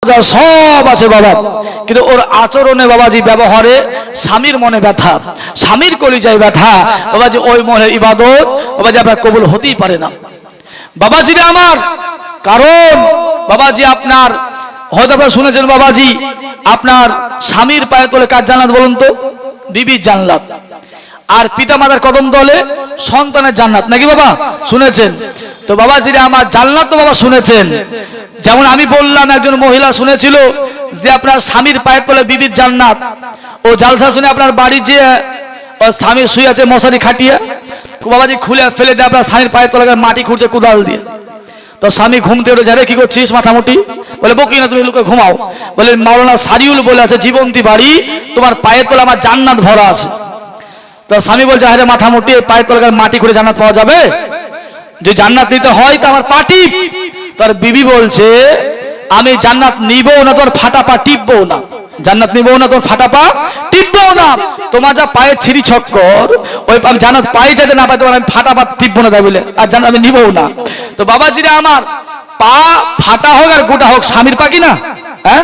সব আছে বাবা, কিন্তু ওর আচরণে বাবাজি, ব্যবহারে স্বামীর মনে ব্যথা, স্বামীর কলিজায় ব্যথা বাবাজি, ওই মনে ইবাদত বাবাজি আপনার কবুল হতেই পারে না বাবাজি রে আমার। কারণ বাবাজি আপনার হয়তো আপনারা শুনেছেন বাবাজি, আপনার স্বামীর পায়ে তলে কার জান্নাত বলুন তো? বিবির জান্নাত। আর পিতা মাতার কদম তলে সন্তানের জান্নাত, নাকি বাবা? শুনেছেন তো বাবাজি রে আমার, জান্নাত তো বাবা শুনেছেন। যেমন আমি বললাম, একজন মহিলা শুনেছিল যে আপনার স্বামীর পায়ের তলে বিবির জান্নাত। ও জালসা শুনে আপনার বাড়ি যে স্বামী শুয়ে আছে মশারি খাটিয়ে, বাবাজি খুলে ফেলে দেয় আপনার স্বামীর পায়ের তলে মাটি খুঁড়ছে কোদাল দিয়ে। তো স্বামী ঘুমতে উঠে যায়, কি করছিস মাথামুটি? বলে বকি না, তুমি লুকে ঘুমাও। বলে মাওলানা সারিউল বলে আছে, জীবন্তী বাড়ি, তোমার পায়ের তলে আমার জান্নাত ভরা আছে। তো স্বামী বলছে, আরে মাথামুটি, পায়ের তলে মাটি খুঁড়ে জান্নাত পাওয়া যাবে? যে জান্নাত নিতে হয় তো আমার পা টিপ। তার বিবি বলছে, আমি জান্নাত নিবও না, তোর ফাটা পা টিপবও না। জান্নাত নিবও না, তোর ফাটা পা টিপবও না। তোমার যা পায়ে ছিঁড়ি ছক্কর, ওই আমি জান্নাত পাই যেতে না পাই, তোমার আমি ফাটা পা টিপবো না তাই বলে, আর জান্নাত আমি নিবও না। তো বাবাজিরা আমার, পা ফাটা হোক আর গোটা হোক, স্বামীর পা কি না? হ্যাঁ,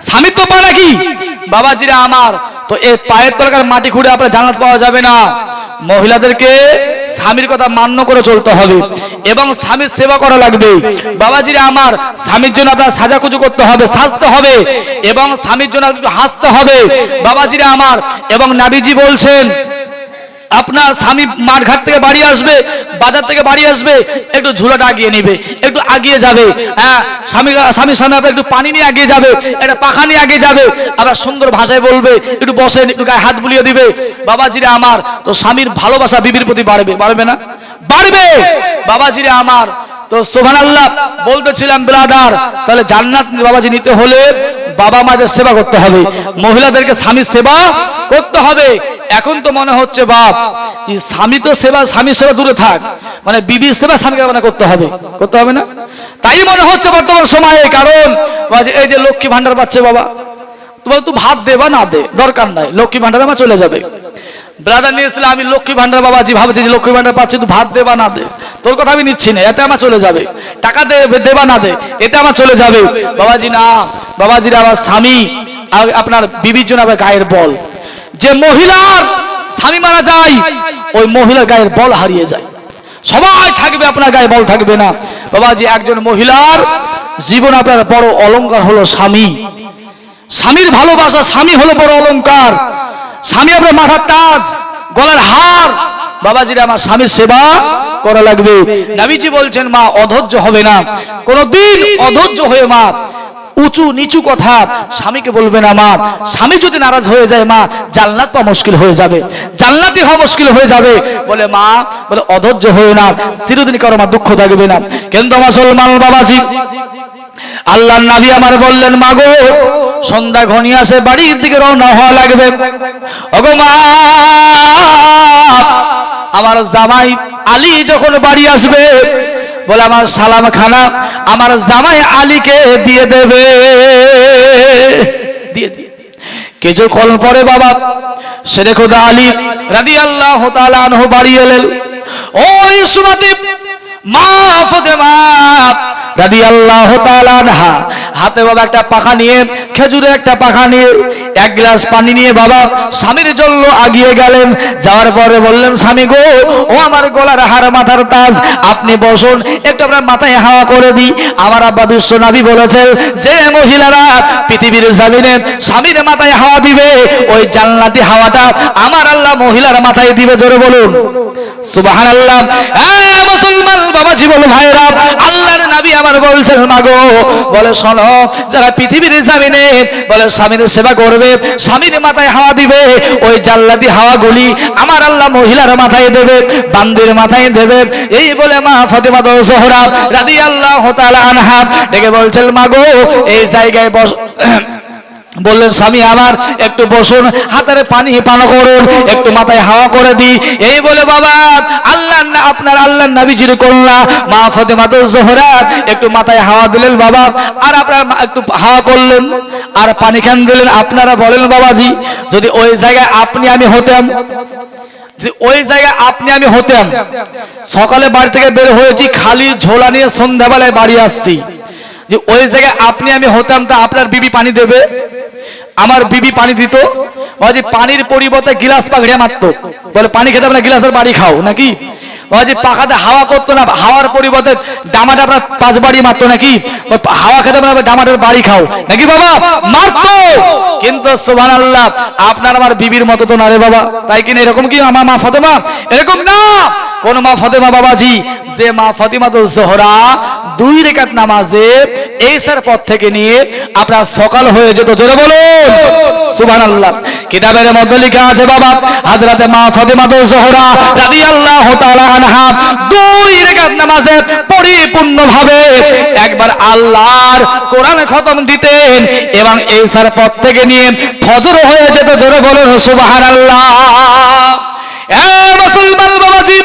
স্বামীর তো পা নাকি বাবাজিরা আমার। তো এই পায়ের তলাকার মাটি খুঁড়ে আপনার জান্নাত পাওয়া যাবে না। মহিলাদেরকে স্বামীর কথা মান্য করে চলতে হবে এবং স্বামীর সেবা করা লাগবে বাবাজিরা আমার। স্বামীর জন্য আপনার সাজাকুজু করতে হবে, সাজতে হবে এবং স্বামীর জন্য একটু হাসতে হবে বাবাজিরা আমার। এবং নবীজি বলছেন, আপনার স্বামী মাঠ ঘাট থেকে বাড়ি আসবে, বাজার থেকে বাড়ি আসবে, একটু ঝুলাটা আগিয়ে নিবে, একটু আগিয়ে যাবে। হ্যাঁ, স্বামীর সামনে আপনার একটু পানি নিয়ে আগিয়ে যাবে, একটা পাখা নিয়ে আগিয়ে যাবে, আবার সুন্দর ভাষায় বলবে, একটু বসেন, একটু গায়ে হাত বুলিয়ে দিবে বাবাজিরা আমার। তো স্বামীর ভালোবাসা বিবির প্রতি বাড়বে, বাড়বে না? বাড়বে বাবাজিরা আমার। তো সুবহানাল্লাহ বলতেছিলাম ব্রাদার, তাহলে জান্নাত বাবাজি নিতে হলে বাবা মাদের সেবা করতে হবে, মহিলাদেরকে স্বামীর সেবা করতে হবে। এখন তো মনে হচ্ছে বাপ, স্বামী তো সেবা, স্বামীর সেবা দূরে থাক, মানে বিবির সেবা স্বামীকে মানে করতে হবে, করতে হবে না? তাই মনে হচ্ছে বর্তমান সময়ে। কারণ এই যে লক্ষ্মী ভান্ডার পাচ্ছে বাবা, তোমার তো ভাত দে বা না দে দরকার নাই, লক্ষ্মী ভান্ডার আমার চলে যাবে। ব্রাদার নিয়েছিল, আমি লক্ষ্মী ভান্ডার বাবাজি ভাবছি যে লক্ষ্মী ভান্ডার পাচ্ছি, তুই ভাত দে বা না দে, তোর কথা আমি নিচ্ছি না, এতে আমার চলে যাবে। টাকা দে বা না দে, এতে আমার চলে যাবে বাবাজি। না বাবাজিরা, আমার স্বামী আপনার বিবির জন্য আবার গায়ের বল। যে মহিলার স্বামী মারা যায়, ওই মহিলার গায়ের বল হারিয়ে যায়। সবাই থাকবে, আপনার গায়ে বল থাকবে না বাবাজি। একজন মহিলার জীবন আপনার বড় অলংকার হলো স্বামী। স্বামীর ভালোবাসা, স্বামী হলো বড় অলংকার। স্বামী আপনার মাথার তাজ, গলার হার বাবাজিরা আমার। স্বামীর সেবা করা লাগবে। নবীজি বলছেন, মা অধৈর্য হবে না কোনদিন, অধৈর্য হয়ে মা উঁচু নিচু কথা স্বামীকে বলবে না মা। স্বামী যদি নারাজ হয়ে যায় মা, জান্নাত পাওয়া মুশকিল হয়ে যাবে, জান্নাতি হওয়া মুশকিল হয়ে যাবে। বলে মা, বলে অধৈর্য হয়ে না, চিরদিন কারো মা দুঃখ থাকবে না। কিন্তু মুসলমান বাবাজি, আল্লাহর নবী আমার বললেন, মা গো সন্ধ্যা ঘনিয়ে আসে, বাড়ির দিকে রওনা হওয়া লাগবে। ওগো মা, আমার জামাই আলী যখন বাড়ি আসবে, বলে আমার সালাম খানা আমার জামাই আলীকে দিয়ে দেবে, দিয়ে দিয়ে। কিছুক্ষণ পরে বাবা শেরে খোদা আলী রাদিয়াল্লাহু তাআলা আনহু বাড়ি এলেন। ওই সুমাতে মা ফাতেমা রাদিয়াল্লাহু তাআলা আনহা হাতে বাবা একটা পাখা নিয়ে, খেজুরের একটা পাখা নিয়ে, এক গ্লাস পানি নিয়ে বাবা স্বামীর জন্য আগিয়ে গেলেন। যাওয়ার পরে বললেন, স্বামী গো, ও আমার গলার হার মাথার তাজ, আপনি বসুন, একটু আপনার মাথায় হাওয়া করে দিই। আমার আব্বা বিশ্ব নবী বলেছেন, যে মহিলারা পৃথিবীর জমিনে স্বামীর মাথায় হাওয়া দিবে, ওই জান্নাতি হাওয়াটা আমার আল্লাহ মহিলার মাথায় দিবে। জোরে বলুন সুবহানাল্লাহ। এই মুসলমান বাবাজি বল ভাইরা, আল্লাহর নবী আমার বলছেন, মাগো বলে শোনো, যারা পৃথিবীর জমিনে বলে স্বামীর সেবা করবে, স্বামীর মাথায় হাওয়া দিবে, ওই জান্নাতি হাওয়াগুলি আমার আল্লাহ মহিলার মাথায় দেবে, বান্দির মাথায় দেবে। এই বলে মা ফাতেমা জোহরা রাদিয়াল্লাহু তাআলা আনহা ডেকে বলছেন, মাগো এই জায়গায় বস। বললেন, স্বামী আমার একটু বসুন, হাতের পানি পান করুন, একটু মাথায় হাওয়া করে দিই। এই বলে বাবা আপনার আল্লাহর নবীজির কন্যা মা ফাতেমা জোহরা একটু মাথায় হাওয়া দিলেন বাবা, আর আপনার একটু হাওয়া করলেন আর পানি খান দিলেন। আপনারা বলেন বাবাজি, যদি ওই জায়গায় আপনি আমি হতাম, ওই জায়গায় আপনি আমি হতাম, সকালে বাড়ি থেকে বের হয়েছি খালি ঝোলা নিয়ে, সন্ধ্যাবেলায় বাড়ি আসছি, যে ওই জায়গায় আপনি আমি হতাম, তা আপনার বিবি পানি দেবে, আমার বিবি পানি দিত, বাবাজি পানির পরিবর্তে গিলাস পাগড়ে মারতো, বলে পানি খেতে হবে না, গিলাসের বাড়ি খাও নাকি। বাবাজি পাখাতে হাওয়া করতো না, হাওয়ার পরিবর্তে ডামাটা আপনার 5 বাড়ি মারতো নাকি, হাওয়া খেতে হবে না, ডামাটার বাড়ি খাও নাকি বাবা, মারতো। কিন্তু সুবহানাল্লাহ আপনার আমার বিবির মতো তো না রে বাবা, তাই কিনা? এরকম কি আমার মা ফাতেমা? এরকম না। কোন মা ফাতেমা বাবাজি, যে মা ফাতিমাতুজ জোহরা 2 রাকাত নামাজে এশার পর থেকে নিয়ে আপনার সকাল হয়ে যেত, জোরে বলুন সুবহানাল্লাহ। কিতাবের মধ্যে লেখা আছে বাবা, হযরতে মা ফাতিমাতুজ জোহরা রাদিয়াল্লাহু তাআলা আনহা 2 রাকাত নামাজে পরিপূর্ণভাবে একবার আল্লাহর কোরআন খতম দিতেন এবং এশার পর থেকে নিয়ে ফজর হয়ে যেত, জোরে বলুন সুবহানাল্লাহ। এ মুসলমান বাবাজি,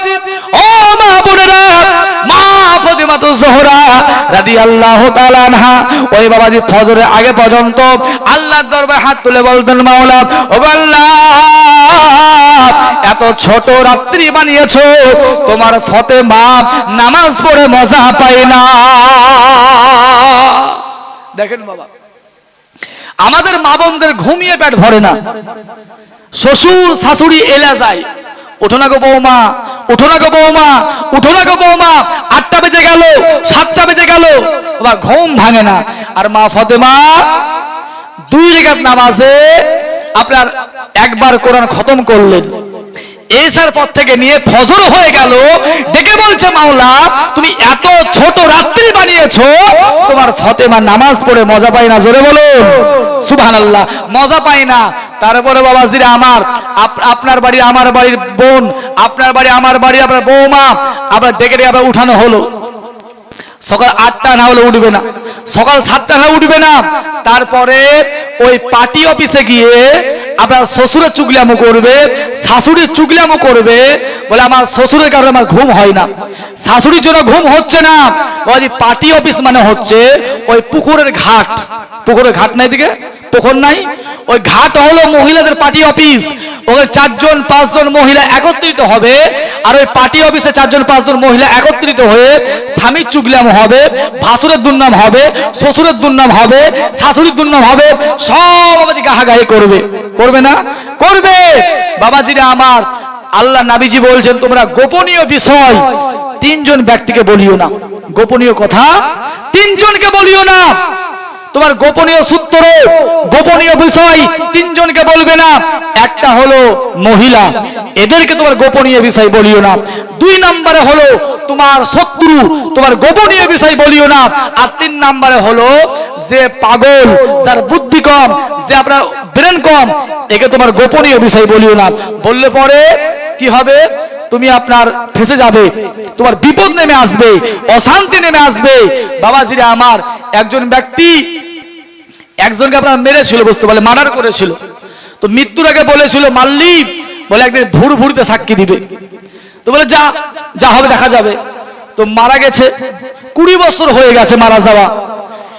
ও মা বোনেরা, মা ফাতিমাতুজ জোহরা রাদিয়াল্লাহু তাআলা আনহা ওই বাবাজি ফজরের আগে পর্যন্ত আল্লাহর দরবারে হাত তুলে বলতেন, মাওলা ও আল্লাহ, এত ছোট রাত্রি বানিয়েছো, তোমার ফাতেমা নামাজ পড়ে মজা পায় না। দেখেন বাবা, আমাদের মা বোনদের ঘুমিয়ে পেট ভরে না, শ্বশুর শাশুড়ি এলে যায়, ওঠো না গো বৌমা, ওঠো না গো বৌমা, ওঠো না গো বৌমা, 8টা বেজে গেল, 7টা বেজে গেল, বাবা ঘুম ভাঙে না। আর মা ফাতেমা 2 রাকাত নামাজে আপনার একবার কোরআন খতম করলেন, এশার পর থেকে নিয়ে ফজর হয়ে গেল, ডেকে বলছে, মাওলা তুমি এত ছোট রাত্রি বানিয়েছো, তোমার ফাতেমা নামাজ পড়ে মজা পায় না, জোরে বলুন সুবহানাল্লাহ, মজা পায় না। তারপরে বাবাজিরা আমার, আপনার বাড়ি আমার বাড়ির বোন, আপনার বাড়ি আমার বাড়ি আপনার বৌমা, আবার ডেকে ডেকে আবার উঠানো হলো, সকাল 8টা না হলে উঠবে না, সকাল 7টা না উঠবে না। তারপরে ওই পার্টি অফিসে গিয়ে আপনার শ্বশুরের চুগলামো করবে, শাশুড়ির চুগলামো করবে, বলে আমার শ্বশুরের কারণে আমার ঘুম হয় না, শাশুড়ির জন্য ঘুম হচ্ছে না। ওই পার্টি অফিস মানে হচ্ছে ওই পুকুরের ঘাট, পুকুরের ঘাট নাই, দিকে পুকুর নাই, ওই ঘাট হলো মহিলাদের পার্টি অফিস। ওখানে 4-5 জন মহিলা একত্রিত হবে, আর ওই পার্টি অফিসে 4-5 জন মহিলা একত্রিত হয়ে স্বামীর চুগলাম হবে, ভাসুরের দুর্নাম হবে, শ্বশুরের দুর্নাম হবে, শাশুড়ির দুর্নাম হবে, সব বাবাজি গাহাগাহি করবে, করবে না? করবে। বাবাজিরা আমার, আল্লাহ নবীজি বলছেন, তোমরা গোপনীয় বিষয় 3 জন ব্যক্তিকে বলিও না, গোপনীয় কথা 3 জনকে বলিও না, তোমার গোপনীয় সূত্র, গোপনীয় বিষয় 3 জনকে বলবে না। একটা হলো মহিলা, এদেরকে তোমার গোপনীয় বিষয় বলিও না। 2 নম্বরে হলো তোমার শত্রু, তোমার গোপনীয় বিষয় বলিও না। আর 3 নম্বরে হলো যে পাগল, যার বুদ্ধি কম, যে আপনার ব্রেন কম, একে তোমার গোপনীয় বিষয় বলিও না। বললে পরে কি হবে? তুমি আপনার ফেসে যাবে, তোমার বিপদ নেমে আসবে, অশান্তি নেমে আসবে। বাবাজিরা আমার, একজন ব্যক্তি একজনকে আপনার মেরেছিল, বুঝতে পারলে মার্ডার করেছিল, তো মৃত্যুর আগে বলেছিল মাল্লি, বলে একদিন ভুর ভুরিতে সাক্ষী দিবে, তো বলে যা যা হবে দেখা যাবে। তো মারা গেছে, 20 বছর হয়ে গেছে মারা যাওয়া,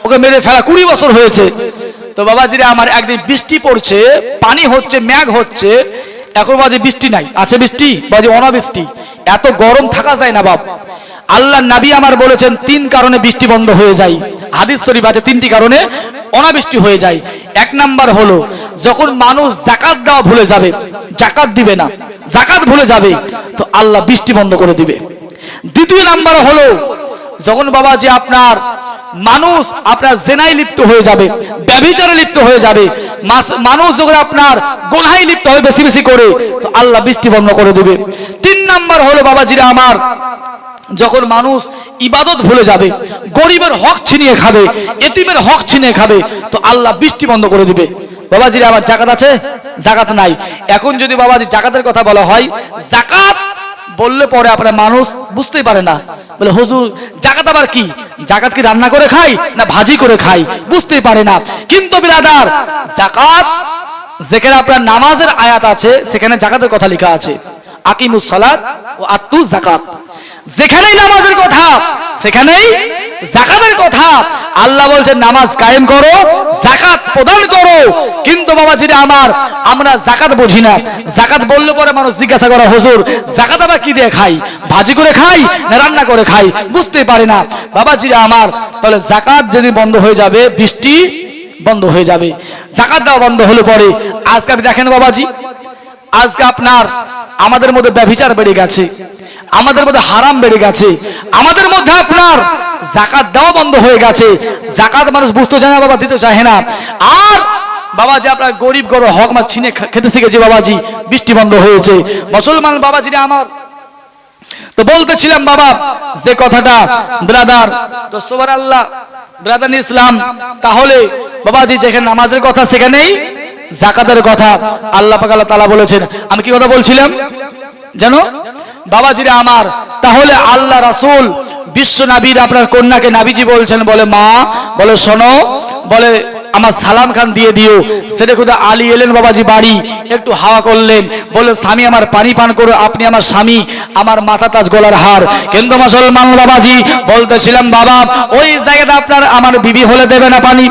ওকে মেরে ফেলা 20 বছর হয়েছে। তো বাবাজিরা আমার, একদিন বৃষ্টি পড়ছে, পানি হচ্ছে, মেঘ হচ্ছে, এখন বাজে বৃষ্টি নাই, আছে বৃষ্টি, বাজে অনাবৃষ্টি, এত গরম থাকা যায় না বাপ। আল্লাহ নবী আমার বলেছেন 3 কারণে বৃষ্টি বন্ধ হয়ে যায়, হাদিস শরীফ আছে 3টি কারণে অনাবৃষ্টি হয়ে যায়। 1 নাম্বার হলো যখন মানুষ যাকাত দেওয়া ভুলে যাবে, যাকাত দিবে না, যাকাত ভুলে যাবে, তো আল্লাহ বৃষ্টি বন্ধ করে দিবে। 2য় নাম্বার হলো যখন বাবাজি আপনার মানুষ আপনার জেনায় লিপ্ত হয়ে যাবে, ব্যভিচারে লিপ্ত হয়ে যাবে, মানুষ যখন আপনার গুনাহে লিপ্ত হবে বেশি বেশি করে, তো আল্লাহ বৃষ্টি বন্ধ করে দিবে। 3 নাম্বার হলো বাবাজিরা আমার, যখন মানুষ ইবাদত ভুলে যাবে, গরিবের হক ছিনিয়ে খাবে, এতিমের হক ছিনিয়ে খাবে, তো আল্লাহ বৃষ্টি বন্ধ করে দিবে। বাবাজিরা আমার, জাকাত আছে? জাকাত নাই। এখন যদি বাবাজি জাকাতের কথা বলা হয়, জাকাত বললে পরে আপনার মানুষ বুঝতেই পারে না, বলে হুজুর জাকাত আবার কি? জাকাত কি রান্না করে খাই না ভাজি করে খাই? বুঝতেই পারে না। কিন্তু বিরাদার, জাকাত যেখানে আপনার নামাজের আয়াত আছে, সেখানে জাকাতের কথা লেখা আছে, আকিমুস সালাত ও আতু যাকাত। যেখানেই নামাজের কথা, সেখানেই যাকাতের কথা আল্লাহ বলছেন নামাজ কায়েম করো, যাকাত প্রদান করো। কিন্তু বাবাজিরা আমার, আমরা যাকাত বুঝি না। যাকাত বললে পরে মানুষ জিজ্ঞাসা করে, হুজুর যাকাত আবার কি দিয়ে খাই? ভাজি করে খাই না রান্না করে খাই? বুঝতে পারি না বাবাজিরা আমার। তাহলে যাকাত যদি বন্ধ হয়ে যাবে, বৃষ্টি বন্ধ হয়ে যাবে। যাকাত দেওয়া বন্ধ হলে পরে আজকে আপনি দেখেন বাবাজি, আজকে আপনার আমাদের মধ্যে ব্যভিচার বেড়ে গেছে, আমাদের মধ্যে হারাম বেড়ে গেছে, আমাদের মধ্যে আপনার যাকাত দেওয়া বন্ধ হয়ে গেছে। যাকাত মানুষ বুঝতে চায় না বাবা, দিতে চায় না। আর বাবাজি আপনার গরিব গরু হক মাছ ছিনে খেতে শিখেছে বাবাজি, বৃষ্টি বন্ধ হয়েছে। মুসলমান বাবাজিরা আমার, তো বলতেছিলাম বাবা যে কথাটা ব্রাদার, তো সুবহানাল্লাহ ব্রাদার ইসলাম, তাহলে বাবাজি যেখানে নামাজের কথা সেখানেই যাকাতের কথা আল্লাহ পাক আল্লাহ তাআলা বলেছেন। আমি কি কথা বলছিলাম জানো বাবাজিরা আমার? তাহলে আল্লাহ রাসূল বিশ্ব নবীর আপনার কন্যাকে নাবিজি বলছেন, বলে মা, বলে শোনো, বলে আমার সালাম খান দিয়ে দিও। সেটা খুদা আলী এলেন বাবাজি বাড়ি, একটু হাওয়া করলেন, বলে স্বামী আমার পানি পান করো, আপনি আমার স্বামী, আমার মাথা তাজ গলার হার। কিন্তু মুসলমান বাবাজি বলতেছিলাম বাবা, ওই জায়গাটা আপনার আমার বিবি হলে দেবে না পানি,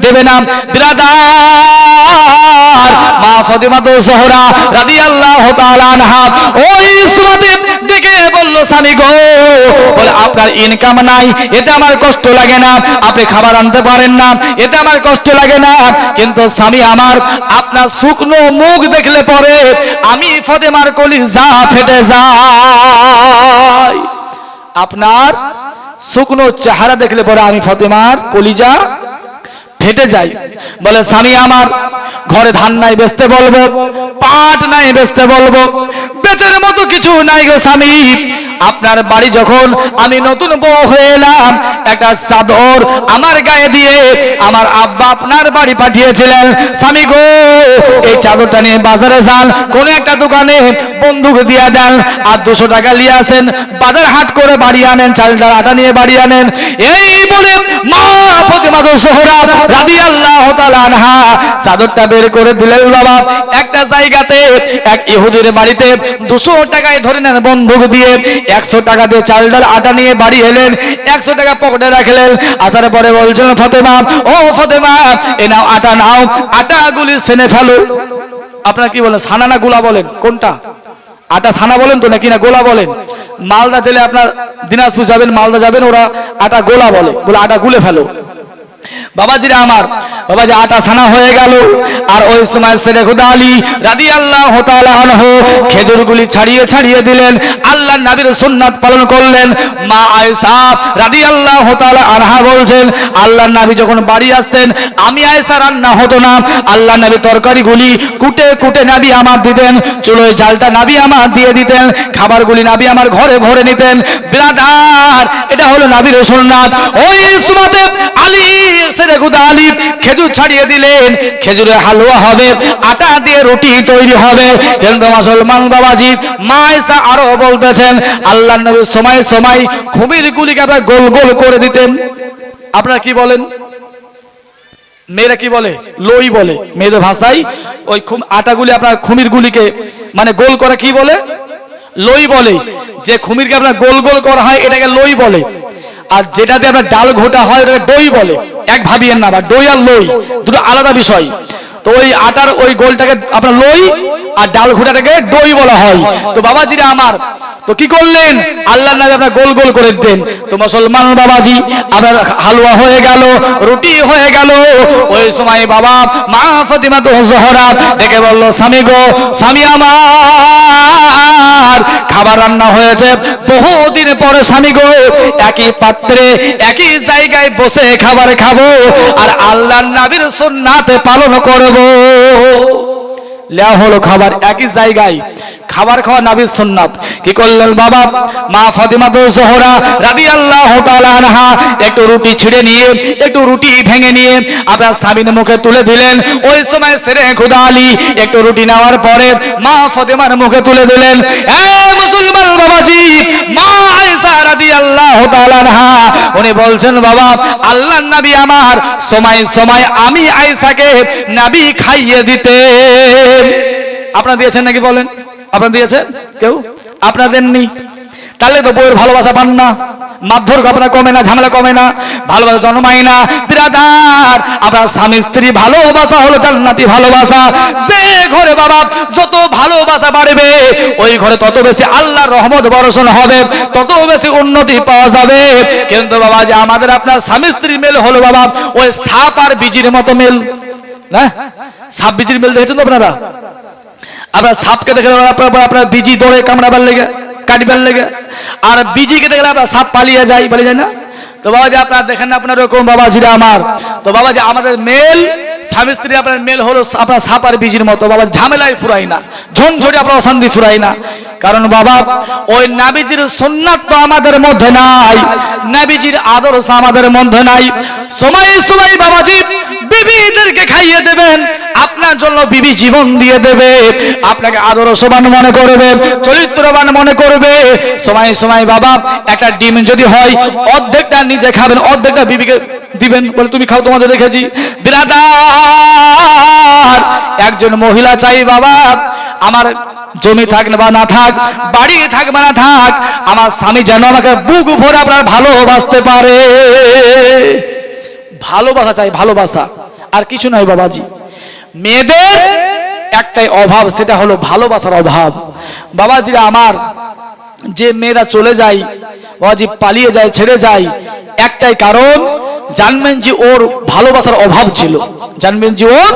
দেবে না ব্রাদার। মা ফাতেমা জোহরা রাদিয়াল্লাহু তাআলা আনহা ওই সুমাতে ডেকে বলল, স্বামী গো, বলে আপনার ইনকাম নাই, এতে আমার কষ্ট লাগে না, আপনি খাবার আনতে পারেন না, এতে আমার কষ্ট লাগে না, কিন্তু স্বামী আমার আপনার শুকনো মুখ দেখলে পরে আমি ফাতেমার কলিজা ফেটে যায়। আপনার শুকনো চেহারা দেখলে পরে আমি ফাতেমার কলিজা ফেটে যায়। বলে স্বামী আমার ঘরে ধান নাই বেচতে বলবো, পাট নাই বেচতে বলবো, বেচার মতো কিছু নাই গো স্বামী। আপনার বাড়ি যখন আমি নতুন বউ হয়ে এলাম, একটা চাদর আমার গায়ে দিয়ে আমার আব্বা আপনার বাড়ি পাঠিয়েছিলেন। স্বামী গো, এই চাদরটা নিয়ে বাজারে যান, কোন একটা দোকানে বন্দুক দিয়ে দেন, আর 200 টাকা নিয়ে আসেন, বাজার হাট করে বাড়ি আনেন, চাল ডাল আটা নিয়ে বাড়ি আনেন। এই বলে মা ফাতেমা জোহরা রাদিয়াল্লাহু তাআলা আনহা চাদরটা বের করে দিলেন বাবা। একটা জায়গাতে এক ইহুদির বাড়িতে 200 টাকায় ধরে নেন বন্দুক দিয়ে, 100 টাকা দিয়ে চাল ডাল আটা নিয়ে বাড়ি এলেন, 100 টাকা পকেটে রাখলেন। আসার পরে বলছেন ফাতেমা, ও ফাতেমা, এ নাও আটা, নাও আটাগুলি সেনে ফেলো। আপনারা কি বলেন, ছানা না গোলা বলেন? কোনটা? আটা ছানা বলেন তো নাকি না গোলা বলেন? মালদা জেলে আপনার দিনাজপুর যাবেন, মালদা যাবেন, ওরা আটা গোলা বলে, বলে আটা গুলে ফেলো। বাবাজিরা আমার, বাবাজি আটা ছানা হয়ে গেল। আর ওই সময় শেরে খুদা আলী রাদিয়াল্লাহু তাআলা আনহু খেজুরগুলি ছাড়িয়ে ছাড়িয়ে দিলেন, আল্লাহর নবীর সুন্নাত পালন করলেন। মা আয়েশা রাদিয়াল্লাহু তাআলা আনহা বলছেন, আল্লাহর নবী যখন বাড়ি আসতেন, আমি আয়েশা রান্না হতো না, আল্লাহর নবী তরকারিগুলি কুটে কুটে নবী আমার দিতেন, চুলোয় জালটা নবী আমার দিয়ে দিতেন, খাবারগুলি নবী আমার ঘরে ভরে নিতেন। ব্রাদার, এটা হলো নবীর সুন্নাত। ওই সুন্নাতে আলী শেরে খুদা আলী খেজুর ছাড়িয়ে দিলেন, খেজুরের হালুয়া হবে, আটা দিয়ে রুটি তৈরি হবে। কিন্তু মুসলমান বাবাজি মা আয়েশা আরো বলতেছেন, আল্লাহর নবী সময় সময় খুমির গুলিকে আপনারা গোল গোল করে দিতেন। আপনারা কি বলেন? মেয়েরা কি বলে? লই বলে মেয়েদের ভাষায়। ওই আটাগুলি আপনার খুমির গুলিকে মানে গোল করে কি বলে? লই বলে। যে খুমিরকে আপনার গোল গোল করা হয় এটাকে লই বলে, আর যেটাতে আপনার ডাল ঘোটা হয় ওটাকে দই বলে। এক ভাবিয়েন না, বা দই আর লই দুটো আলাদা বিষয়। তো ওই আটার ওই গোলটাকে আপনার লই, আর ডাল ঘোটাটাকে দই বলা হয়। তো বাবাজিরা আমার, তো কি করলেন? আল্লাহর নবী আপনার গোল গোল করে দেন। তো মুসলমান বাবাজি আপনার হালুয়া হয়ে গেল, রুটি হয়ে গেল। ওই সময় বাবা মা ফাতেমা জোহরা ডেকে বলল, স্বামী গো, স্বামী আমার খাবার রান্না হয়েছে, বহুদিন পরে স্বামী গো একই পাত্রে একই জায়গায় বসে খাবার খাবো, আর আল্লাহর নবীর সুন্নাত পালন করব। লেয়া হলো খাবার একই জায়গায়, খাবার খাওয়া নবীর সুন্নাত। কি করলেন বাবা মা ফাতেমা জোহরা রাদিয়াল্লাহু তাআলা আনহা একটু রুটি ছিঁড়ে নিয়ে, একটু রুটি ভেঙে নিয়ে আপনার স্বামীর মুখে তুলে দিলেন। ওই সময় শেরে খুদা আলী একটু রুটি নেওয়ার পরে মা ফাতেমার মুখে তুলে দিলেন। এ মুসলমান বাবাজি, মা আয়েশা রাদিয়াল্লাহু তাআলা আনহা উনি বলছেন, বাবা আল্লাহর নবী আমার সময় সময় আমি আয়েশাকে নবী খাইয়ে দিতেন। আপনারা দিয়েছেন নাকি বলেন? আপনারা দিয়েছেন? কেউ আপনারা দেননি? তাহলে তো বউয়ের ভালোবাসা পান না, মারধর আপনার কমে না, ঝামেলা কমে না, ভালোবাসা জন্মায় না। বিরাদার, আপনার স্বামী স্ত্রী ভালোবাসা হলো জান্নাতি ভালোবাসা। যে ঘরে বাবা যত ভালোবাসা বাড়বে, ওই ঘরে তত বেশি আল্লাহর রহমত বর্ষণ হবে, তত বেশি উন্নতি পাওয়া যাবে। কিন্তু বাবা যে আমাদের আপনার স্বামী স্ত্রী মেল হলো বাবা ওই সাপ আর বিজির মতো মেল না। সাপ বিজির মেল দেখেছেন তো আপনারা? আপনার সাপকে দেখে আপনার বিজি দৌড়ে কামড়াবার লেগে, কাটবার লেগে, আর বিজিকে দেখলে আপনার সাপ পালিয়ে যায়, পালিয়ে যায় না? তো বাবাজি আপনারা দেখেন না আপনার এরকম বাবাজিরা আমার। তো বাবাজি আমাদের মেল স্বামী স্ত্রী আপনার মেল হলো আপনার সাপ আর বিজির মতো। বাবা ঝামেলায় ফুরাই না, ঝনঝড়ে আপনার অশান্তি ফুরাই না। কারণ বাবা ওই নবীজির সুন্নাত তো আমাদের মধ্যে নাই, নবীজির আদর্শ আমাদের মধ্যে নাই। সময় সময় বাবাজি বিবিদেরকে খাইয়ে দেবেন, আপনার জন্য বিবি জীবন দিয়ে দেবে, আপনাকে আদর্শবান মনে করবে, চরিত্রবান মনে করবে। সময় সময় বাবা একটা ডিম যদি হয় অর্ধেকটা নিজে খাবেন, অর্ধেকটা বিবিকে দিবেন, বলে তুমি খাও, তোমাদের রেখেছি। বিরাদার, একজন মহিলা চাই বাবা আমার জমি থাক বা না থাক, বাড়ি থাক বা না থাক, আমার স্বামী যেন আমাকে বুক ভরে আপনার ভালোবাসতে পারে। ভালোবাসা চাই, ভালোবাসা, আর কিছু নয় বাবাজি। মেয়েদের একটাই অভাব, সেটা হলো ভালোবাসার অভাব। বাবাজিরা আমার, যে মেয়েরা চলে যায় বাবাজি, পালিয়ে যায়, ছেড়ে যায়, একটাই কারণ, জানবেন যে ওর ভালোবাসার অভাব ছিল, জানবেন যে ওর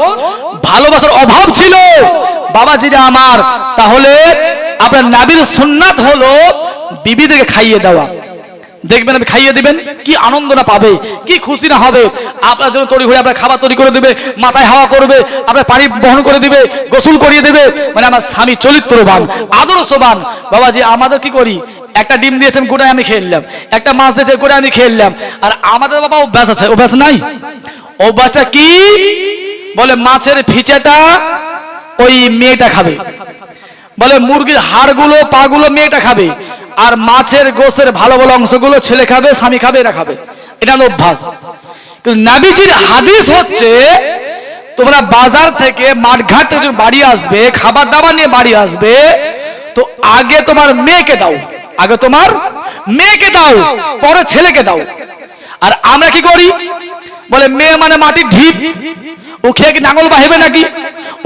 ভালোবাসার অভাব ছিল বাবাজিরা আমার। তাহলে আপনার নবীর সুন্নাত হলো বিবিদেরকে খাইয়ে দেওয়া। দেখবেন আপনি খাইয়ে দিবেন, কি আনন্দ না পাবে, কি খুশি না হবে। আপনার জন্য তৈরি করে আপনার খাবার তৈরি করে দেবে, মাথায় হাওয়া করবে, আপনার পানি বহন করে দিবে, গোসল করিয়ে দেবে। মানে আমার স্বামী চরিত্রবান, আদর্শবান। বাবাজি আমাদের কি করি, একটা ডিম দিয়েছেন গোটায় আমি খেয়ে নিলাম, একটা মাছ দিয়েছে গোটায় আমি খেয়ে নিলাম। আর আমাদের বাবা অভ্যাস আছে, অভ্যাস নাই। অভ্যাসটা কি বলে, মাছের ফিচাটা ওই মেয়েটা খাবে, বলে মুরগির হাড়গুলো পাগুলো মেয়েটা খাবে, আর মাছের গোশের ভালো ভালো অংশগুলো ছেলে খাবে, স্বামী খাবে, এরা খাবে। এটা হলো অভ্যাস। কিন্তু নবীজির হাদিস হচ্ছে, তোমরা বাজার থেকে মাঠঘাট থেকে বাড়ি আসবে, খাবার দাবার নিয়ে বাড়ি আসবে, তো আগে তোমার মেয়েকে দাও, আগে তোমার মেয়েকে দাও, পরে ছেলেকে দাও। আর আমরা কি করি, বলে মেয়ে মানে মাটির ঢিপ, ও খেয়ে কি নাঙল বাহিবে নাকি,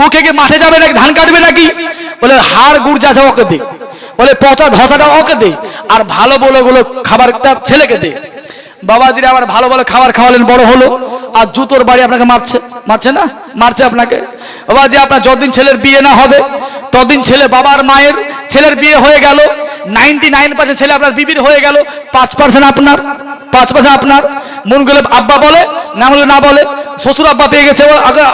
ও খেয়ে কি মাঠে যাবে নাকি, ধান কাটবে নাকি, বলে হাড় গুড় যা ওকে দে, বলে পচা ধসাটা ওকে দে, আর ভালো বলে গুলো খাবারটা ছেলেকে দে। বাবাজিরা আমার ভালো ভালো খাবার খাওয়ালেন, বড় হলো, আর জুতোর বাড়ি আপনাকে মারছে, মারছে না, মারছে আপনাকে। বাবাজি আপনার যতদিন ছেলের বিয়ে না হবে ততদিন ছেলে বাবার মায়ের, ছেলের বিয়ে হয়ে গেল 99% ছেলে আপনার বিবির হয়ে গেল, 5% আপনার, 5% আপনার। মন গেলে আব্বা বলে, না বলে না বলে, শ্বশুর আব্বা পেয়ে গেছে,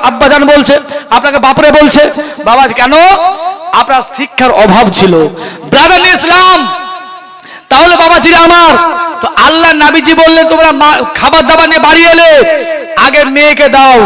আব্বা জান বলছে, আপনাকে বাপরে বলছে। বাবাজি কেন? আপনার শিক্ষার অভাব ছিল। ব্রাদার ইসলাম, তাহলে বাবাজিরা আমার, তো আল্লাহ নবীজি বললেন তোমরা খাবার দাবার নিয়ে বাড়ি এলে আগে মেয়েকে দাও,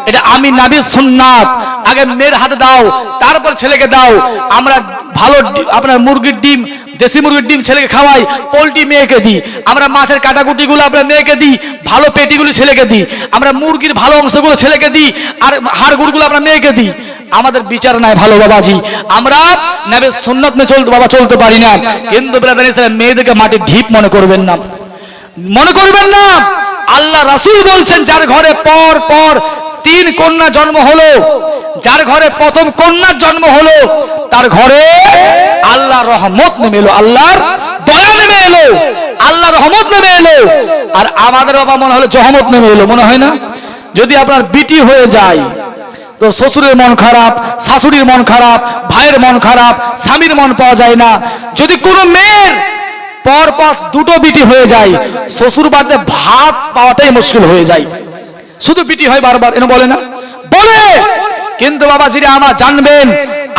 এটা আমি নবীর সুন্নাত। আগে মেয়ের হাতে দাও, তারপর ছেলেকে দাও। আমরা ভালো আপনার মুরগির ডিম, দেশি মুরগির ডিম ছেলেকে খাওয়াই, পোলট্রি মেয়েকে দিই, আমরা মাছের কাটাকুটিগুলো আপনার মেয়েকে দিই, ভালো পেটিগুলো ছেলেকে দিই, আমরা মুরগির ভালো অংশগুলো ছেলেকে দিই, আর হাড়গুড়গুলো আমরা মেয়েকে দিই। আমাদের বিচার নাই ভালো বাবাজি, আমরা নবীর সুন্নাত মে চলতে বাবা চলতে পারি না। কিন্তু ব্রাদার ইসলাম, মেয়েদেরকে মাটির ঢিপ মনে করবেন না, মনে করবেন না। আল্লাহ রাসূল বলছেন, যার ঘরে পর পর 3 কন্যা জন্ম হলো, যার ঘরে প্রথম কন্যার জন্ম হলো, তার ঘরে আল্লাহর রহমত নেমে এলো, আল্লাহর দয়া নেমে এলো, আল্লাহর রহমত নেমে এলো। আর আমাদের বাবা মনে হলো জহমত নেমে এলো, মনে হয় না? যদি আপনার বিটি হয়ে যায় তো শ্বশুরের মন খারাপ, শাশুড়ির মন খারাপ, ভাইয়ের মন খারাপ, স্বামীর মন পাওয়া যায় না। যদি কোনো মেয়ের পর পর 2টো বিটি হয়ে যায়, শ্বশুর বাড়িতে ভাত পাওয়াটাই মুশকিল হয়ে যায়। শুধু বিটি হয় বারবার, এনে বলে না, বলে। কিন্তু বাবাজিরা আমার জানবেন,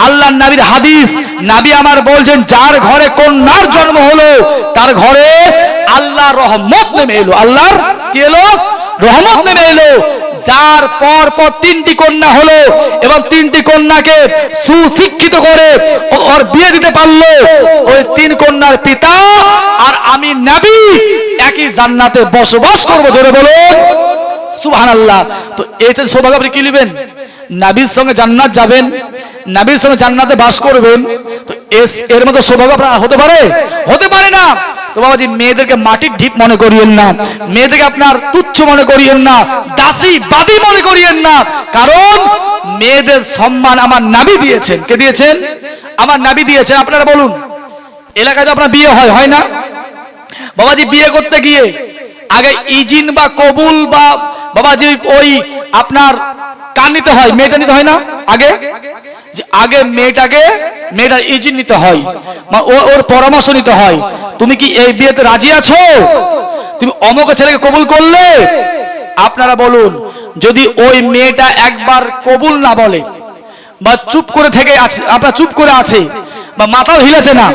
আল্লাহর নবীর হাদিস, নবী আমার বলছেন, যার ঘরে কন্যার জন্ম হলো তার ঘরে আল্লাহর রহমত নেমে এলো, আল্লাহর কি এলো? রহমত নেমে এলো। যার পর পর 3টি কন্যা হলো এবং 3টি কন্যাকে সুশিক্ষিত করে ওর বিয়ে দিতে পারলো, ওই 3 কন্যার পিতা আর আমি নবী একই জান্নাতে বসবাস করবো। জোরে বলো সুবহানাল্লাহ। তো এই যে সৌভাগ্য আপনি কি নেবেন? নবীর সঙ্গে জান্নাত যাবেন, নবীর সঙ্গে জান্নাতে বাস করবেন, তো এর মতো সৌভাগ্য আপনার হতে পারে? হতে পারে না। তো বাবাজি মেয়েদেরকে মাটির ঢিপ মনে করিয়েন না, মেয়েদেরকে আপনার তুচ্ছ মনে করিয়েন না, দাসী বাদী মনে করিয়েন না। কারণ মেয়েদের সম্মান আমার নবী দিয়েছেন। কে দিয়েছেন? আমার নবী দিয়েছেন। আপনারা বলুন, এলাকায় তো আপনার বিয়ে হয় না? বাবাজি বিয়ে করতে গিয়ে আগে ইজিন বা কবুল বা বাবাজি ওই আপনার কান নিতে হয়, মেয়েটা নিতে হয় না আগে? যে আগে মেয়েটার ইজিন নিতে হয়, ওর পরামর্শ নিতে হয়। তুমি কি এই বিয়েতে রাজি আছো? তুমি অমুক ছেলেকে কবুল করলে? আপনারা বলুন, যদি ওই মেয়েটা একবার কবুল না বলে বা চুপ করে থেকে আছে, আপনার চুপ করে আছে বা মাথাও হিলেছে না,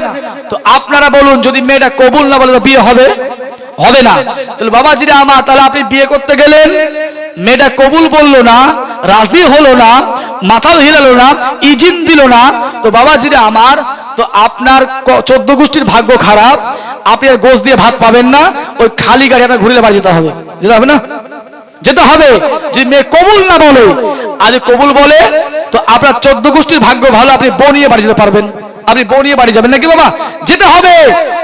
তো আপনারা বলুন যদি মেয়েটা কবুল না বলে তো বিয়ে হবে? হবে না। তাহলে বাবাজিরা আমার, তাহলে আপনি বিয়ে করতে গেলেন, মেয়েটা কবুল বললো না, রাজি হলো না, মাথাও হিলালো না, ইজিন দিল না, তো বাবাজিরা আমার, তো আপনার 14 গোষ্ঠীর ভাগ্য খারাপ। আপনি আর গোশ দিয়ে ভাত পাবেন না, ওই খালি গাড়ি আপনার ঘুরে বাড়ি যেতে হবে। যেতে হবে না? যেতে হবে। যদি মেয়ে কবুল না বলে আর কবুল বলে, তো আপনার 14 গোষ্ঠীর ভাগ্য ভালো, আপনি বউ নিয়ে বাড়ি যেতে পারবেন। আপনি বউ নিয়ে বাড়ি যাবেন নাকি বাবা? যেতে হবে।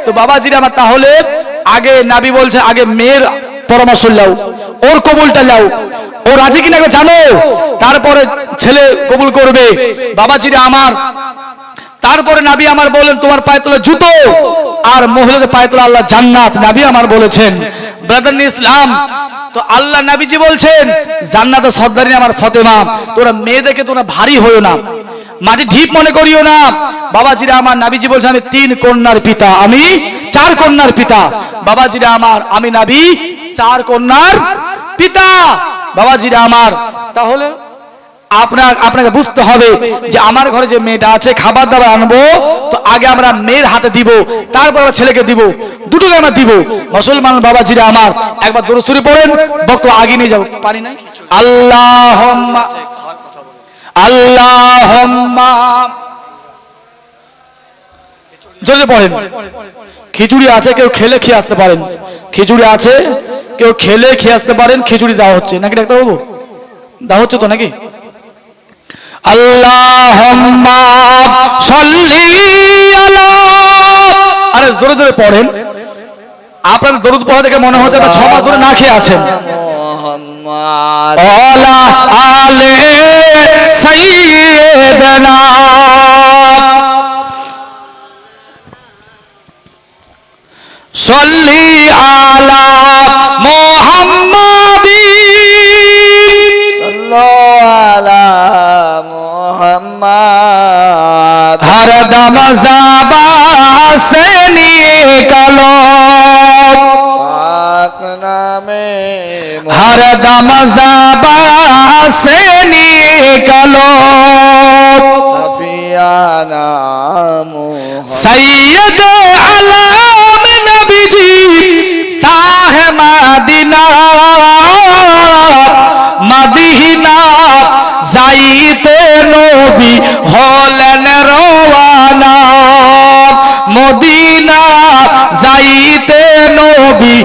তো বাবাজিরা আমার, তাহলে আগে নবী বলছে আগে মেয়ের পরামর্শ নাও, ওর কবুলটা নাও, ও রাজি কিনা জানো, তারপরে ছেলে কবুল করবে। বাবাজিরা আমার, তারপরে নবী আমার বলেন তোমার পায়ে তোলা জুতো আর মহিলাদের পায়ে তোলা আল্লাহ জান্নাত। নবী আমার বলেছেন ব্রাদার ইসলাম। তো আল্লাহ নবীজি বলছেন জান্নাতের সর্দারিনী আমার ফাতেমা, তোরা মেয়েদেরকে তোমরা ভারী হইও না, মাটি ঢিপ মনে করিও না। বাবাজিরা আমার, নবীজি বলছেন আমি 3 কন্যার পিতা, আমি 4 কন্যার পিতা। বাবাজিরা আমার, আমি নবী 4 কন্যার পিতা। বাবাজিরা আমার, তাহলে আপনাকে বুঝতে হবে যে আমার ঘরে যে মেয়েটা আছে, খাবার দাবার আনবো তো আগে আমরা মেয়ের হাতে দিব, তারপর আমরা ছেলেকে দিব, দুটোকে আমরা দিব। মুসলমান বাবাজিরা আমার, একবার দরুদ শরীফ পড়েন, বক্তব্য আগে নিয়ে যাব। পানি নাই? আল্লাহুম্মা আল্লাহুম্মা, জোরে পড়েন। খিচুড়ি আছে, কেউ খেলে খেয়ে আসতে পারেন। খিচুড়ি আছে, কেউ খেলে খেয়ে আসতে পারেন। খিচুড়ি দেওয়া হচ্ছে নাকি ডাক্তার বাবু? দেওয়া হচ্ছে তো নাকি? আল্লাহুম্মা সাল্লি আলা, আরে জোরে জোরে পড়েন। আপনার দরুদ পড়া দেখে মনে হচ্ছে আপনি 6 মাস ধরে না খেয়ে আছেন। আলা আলে সাইয়্যিদানা, সাল্লি আলা মুহাম্মাদি, সাল্লাল্লাহু আলা মুহাম্মাদ, हर दम ज़बां से निकलो, पाक नामे हर दम ज़बां से निकलो, सफियाना सैयद आलम नबी जी साह मदीना, मदीना যাইতে নবী হলেন রওয়ানা, মদিনা যাইতে নবী